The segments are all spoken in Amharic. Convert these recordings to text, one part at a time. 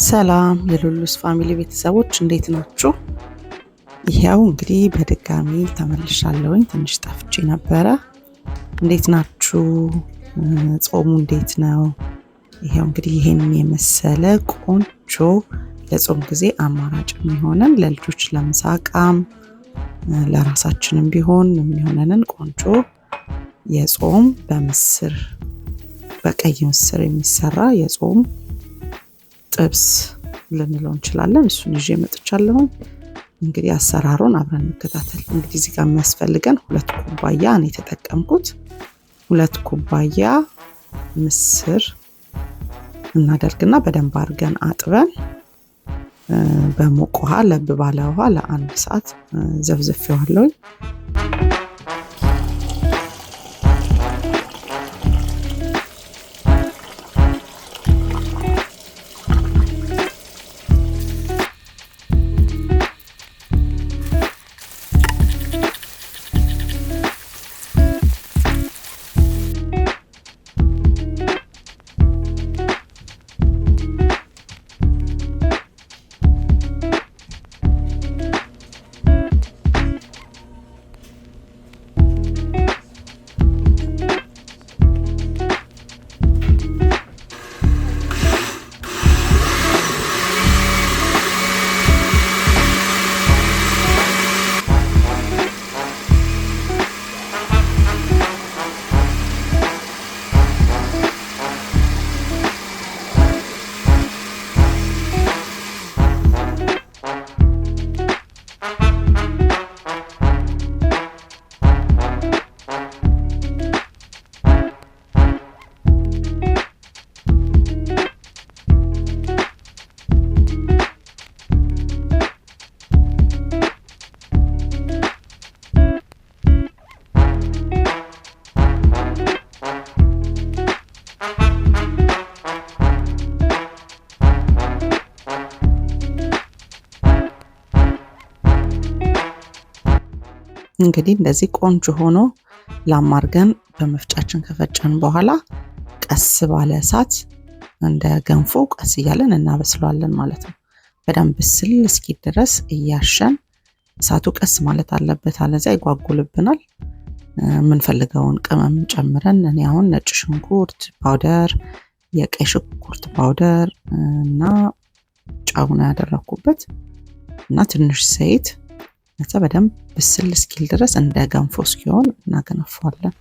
ሰላም የሉሉስ ፋሚሊ ቤተሰቦች እንዴት ናችሁ? ይሄው እንግዲህ በድጋሚ ተመልሻለሁኝ። ትንሽ ጠፍቼ ነበረ። እንዴት ናችሁ? ጾሙ እንዴት ነው? ይሄው እንግዲህ ይሄን የመሰለ ቆንጆ ለጾም ጊዜ አማራጭ የሚሆነን ለልጆች ለምሳቃም ለራሳችንም ቢሆን የሚሆነንን ቆንጆ የጾም በምስር በቀይ ምስር የሚሰራ የጾም ጥብስ ልንለው እንችላለን። እሱን ይዤ መጥቻለሁ። እንግዲህ አሰራሩን አብረን እንከታተል። እንግዲህ እዚህ ጋር የሚያስፈልገን 2 ኩባያ እኔ የተጠቀምኩት 2 ኩባያ ምስር እናደርግና በደንብ አድርገን አጥበን በሞቅ ውሃ ለብ ባለ ውሃ ለ1 ሰዓት ዘፍዝፌዋለሁ። እንግዲህ እንደዚህ ቆንጆ ሆኖ ላማርገን በመፍጫችን ከፈጨን በኋላ ቀስ ባለ እሳት እንደ ገንፎ ቀስ እያለን እናበስለዋለን ማለት ነው። በደንብ ብስል እስኪ ድረስ እያሸን እሳቱ ቀስ ማለት አለበት፣ አለዚያ ይጓጉልብናል። የምንፈልገውን ቅመም ጨምረን እኔ አሁን ነጭ ሽንኩርት ፓውደር፣ የቀይ ሽንኩርት ፓውደር እና ጨው ነው ያደረኩበት እና ትንሽ ዘይት በደንብ ብስል እስኪል ድረስ እንደ ገንፎ እስኪሆን እናገነፋዋለን።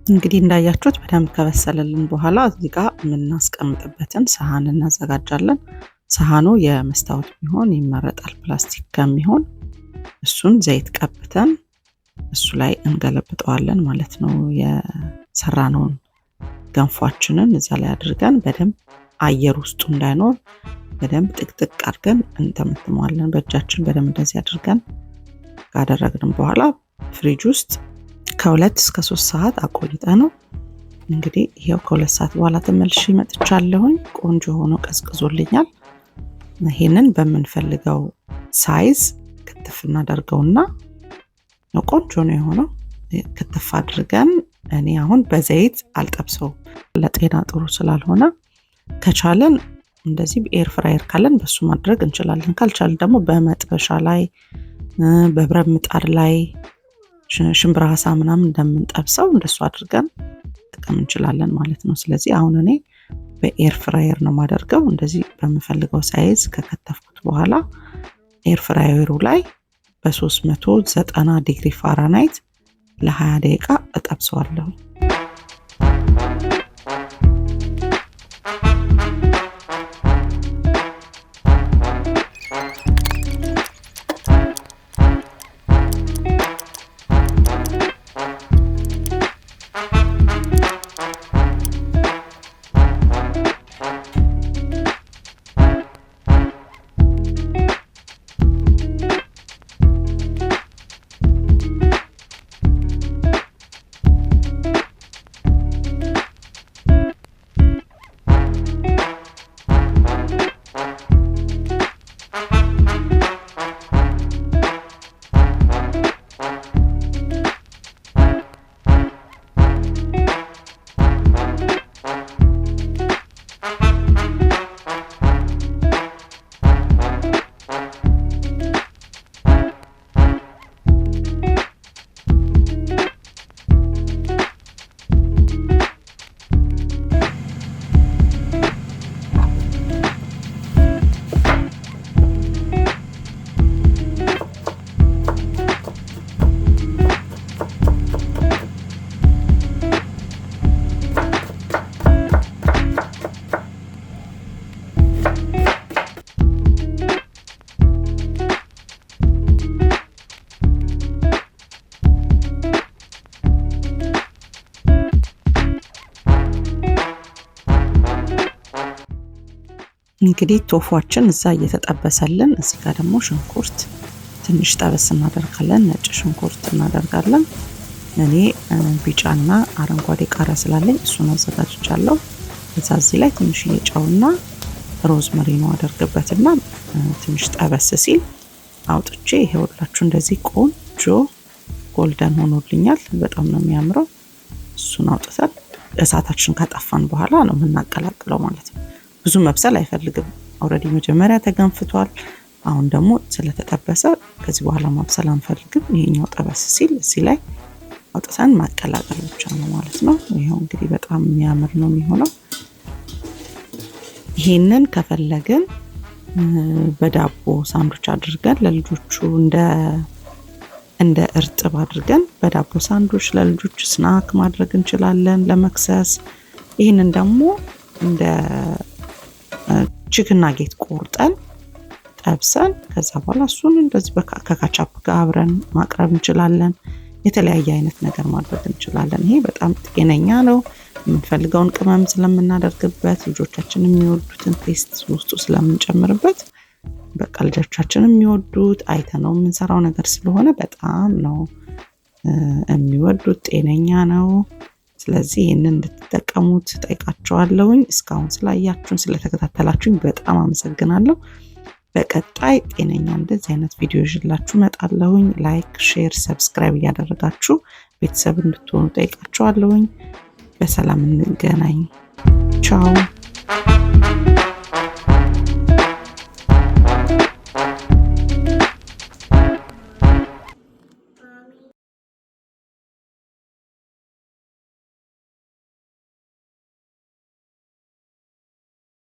እንግዲህ እንዳያችሁት በደንብ ከበሰለልን በኋላ እዚህ ጋር የምናስቀምጥበትን ሰሃን እናዘጋጃለን። ሰሃኑ የመስታወት ቢሆን ይመረጣል፣ ፕላስቲክ ከሚሆን እሱን ዘይት ቀብተን እሱ ላይ እንገለብጠዋለን ማለት ነው። የሰራነውን ገንፏችንን እዛ ላይ አድርገን በደንብ አየር ውስጡ እንዳይኖር በደንብ ጥቅጥቅ አድርገን እንተመትመዋለን። በእጃችን በደንብ እንደዚህ አድርገን ካደረግን በኋላ ፍሪጅ ውስጥ ከ2 እስከ 3 ሰዓት አቆይተነው እንግዲህ ይሄው ከ2 ሰዓት በኋላ ተመልሼ መጥቻለሁኝ። ቆንጆ ሆኖ ቀዝቅዞልኛል። ይሄንን በምንፈልገው ሳይዝ ክትፍ እናደርገውና ቆንጆ ነው የሆነው። ክትፍ አድርገን እኔ አሁን በዘይት አልጠብሰው ለጤና ጥሩ ስላልሆነ ከቻለን እንደዚህ በኤር ፍራየር ካለን በሱ ማድረግ እንችላለን። ካልቻለን ደግሞ በመጥበሻ ላይ በብረት ምጣድ ላይ ሽምብራ ዓሳ ምናምን እንደምንጠብሰው እንደሱ አድርገን ጥቅም እንችላለን ማለት ነው። ስለዚህ አሁን እኔ በኤር ፍራየር ነው ማደርገው። እንደዚህ በምፈልገው ሳይዝ ከከተፍኩት በኋላ ኤር ፍራየሩ ላይ በ390 ዲግሪ ፋራናይት ለ20 ደቂቃ እጠብሰዋለሁ። እንግዲህ ቶፏችን እዛ እየተጠበሰልን እዚህ ጋር ደግሞ ሽንኩርት ትንሽ ጠበስ እናደርጋለን። ነጭ ሽንኩርት እናደርጋለን። እኔ ቢጫና አረንጓዴ ቃሪያ ስላለኝ እሱን አዘጋጅቻለሁ። እዚህ ላይ ትንሽ ጨውና ሮዝመሪ ነው አደርግበትና ትንሽ ጠበስ ሲል አውጥቼ ይሄውላችሁ እንደዚህ ቆንጆ ጎልደን ሆኖልኛል። በጣም ነው የሚያምረው። እሱን አውጥተን እሳታችን ካጠፋን በኋላ ነው የምናቀላቅለው ማለት ነው። ብዙ መብሰል አይፈልግም። ኦልሬዲ መጀመሪያ ተገንፍቷል። አሁን ደግሞ ስለተጠበሰ ከዚህ በኋላ ማብሰል አንፈልግም። ይሄኛው ጠበስ ሲል እዚህ ላይ አውጥተን ማቀላቀል ብቻ ነው ማለት ነው። ይሄው እንግዲህ በጣም የሚያምር ነው የሚሆነው። ይሄንን ከፈለግን በዳቦ ሳንዱች አድርገን ለልጆቹ እንደ እርጥብ አድርገን በዳቦ ሳንዱች ለልጆቹ ስናክ ማድረግ እንችላለን ለመክሰስ። ይሄንን ደግሞ እንደ ቺክን ናጌት ቆርጠን ጠብሰን ከዛ በኋላ እሱን እንደዚህ ከካቻፕ ጋር አብረን ማቅረብ እንችላለን። የተለያየ አይነት ነገር ማድረግ እንችላለን። ይሄ በጣም ጤነኛ ነው። የምንፈልገውን ቅመም ስለምናደርግበት ልጆቻችን የሚወዱትን ቴስት ውስጡ ስለምንጨምርበት በቃ ልጆቻችን የሚወዱት አይተነው የምንሰራው ነገር ስለሆነ በጣም ነው የሚወዱት። ጤነኛ ነው። ስለዚህ ይህንን እንድትጠቀሙት ጠይቃችኋለሁኝ። እስካሁን ስላያችሁን ስለተከታተላችሁኝ በጣም አመሰግናለሁ። በቀጣይ ጤነኛ እንደዚህ አይነት ቪዲዮ ይዤላችሁ እመጣለሁኝ። ላይክ፣ ሼር፣ ሰብስክራይብ እያደረጋችሁ ቤተሰብ እንድትሆኑ ጠይቃችኋለሁኝ። በሰላም እንገናኝ። ቻው።